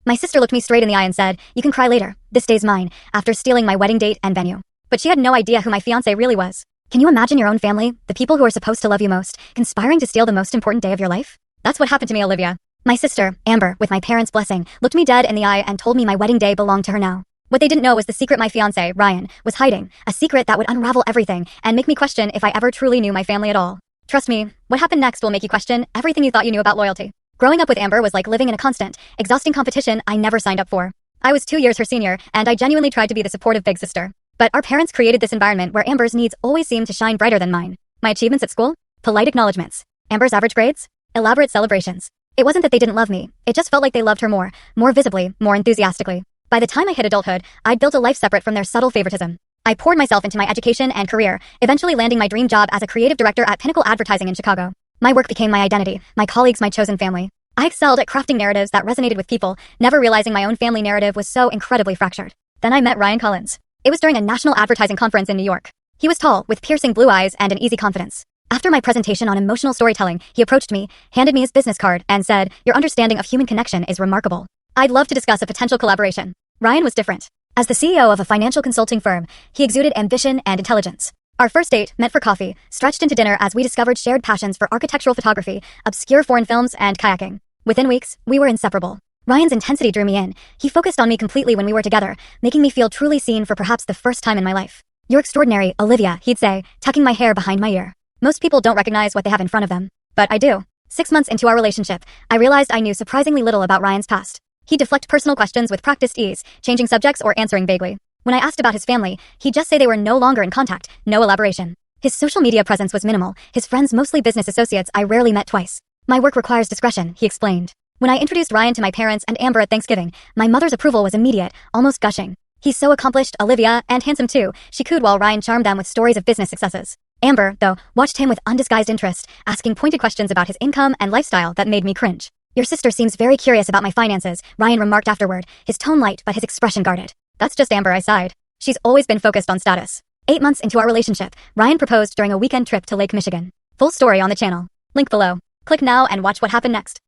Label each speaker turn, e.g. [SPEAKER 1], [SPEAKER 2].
[SPEAKER 1] My sister looked me straight in the eye and said, "You can cry later. This day's mine," after stealing my wedding date and venue. But she had no idea who my fiancé really was. Can you imagine your own family, the people who are supposed to love you most, conspiring to steal the most important day of your life? That's what happened to me, Olivia. My sister, Amber, with my parents' blessing, looked me dead in the eye and told me my wedding day belonged to her now. What they didn't know was the secret my fiancé, Ryan, was hiding, a secret that would unravel everything and make me question if I ever truly knew my family at all. Trust me, what happened next will make you question everything you thought you knew about loyalty. Growing up with Amber was like living in a constant, exhausting competition I never signed up for. I was 2 years her senior, and I genuinely tried to be the supportive big sister. But our parents created this environment where Amber's needs always seemed to shine brighter than mine. My achievements at school? Polite acknowledgements. Amber's average grades? Elaborate celebrations. It wasn't that they didn't love me, it just felt like they loved her more visibly, more enthusiastically. By the time I hit adulthood, I'd built a life separate from their subtle favoritism. I poured myself into my education and career, eventually landing my dream job as a creative director at Pinnacle Advertising in Chicago. My work became my identity, my colleagues my chosen family. I excelled at crafting narratives that resonated with people, never realizing my own family narrative was so incredibly fractured. Then I met Ryan Collins. It was during a national advertising conference in New York. He was tall, with piercing blue eyes and an easy confidence. After my presentation on emotional storytelling, he approached me, handed me his business card, and said, "Your understanding of human connection is remarkable. I'd love to discuss a potential collaboration." Ryan was different. As the CEO of a financial consulting firm, he exuded ambition and intelligence. Our first date, meant for coffee, stretched into dinner as we discovered shared passions for architectural photography, obscure foreign films, and kayaking. Within weeks, we were inseparable. Ryan's intensity drew me in. He focused on me completely when we were together, making me feel truly seen for perhaps the first time in my life. "You're extraordinary, Olivia," he'd say, tucking my hair behind my ear. Most people don't recognize what they have in front of them. But I do. 6 months into our relationship, I realized I knew surprisingly little about Ryan's past. He'd deflect personal questions with practiced ease, changing subjects or answering vaguely. When I asked about his family, he'd just say they were no longer in contact, no elaboration. His social media presence was minimal, his friends mostly business associates I rarely met twice. "My work requires discretion," he explained. When I introduced Ryan to my parents and Amber at Thanksgiving, my mother's approval was immediate, almost gushing. "He's so accomplished, Olivia, and handsome too," she cooed while Ryan charmed them with stories of business successes. Amber, though, watched him with undisguised interest, asking pointed questions about his income and lifestyle that made me cringe. "Your sister seems very curious about my finances," Ryan remarked afterward, his tone light but his expression guarded. "That's just Amber," I sighed. "She's always been focused on status." 8 months into our relationship, Ryan proposed during a weekend trip to Lake Michigan. Full story on the channel. Link below. Click now and watch what happened next.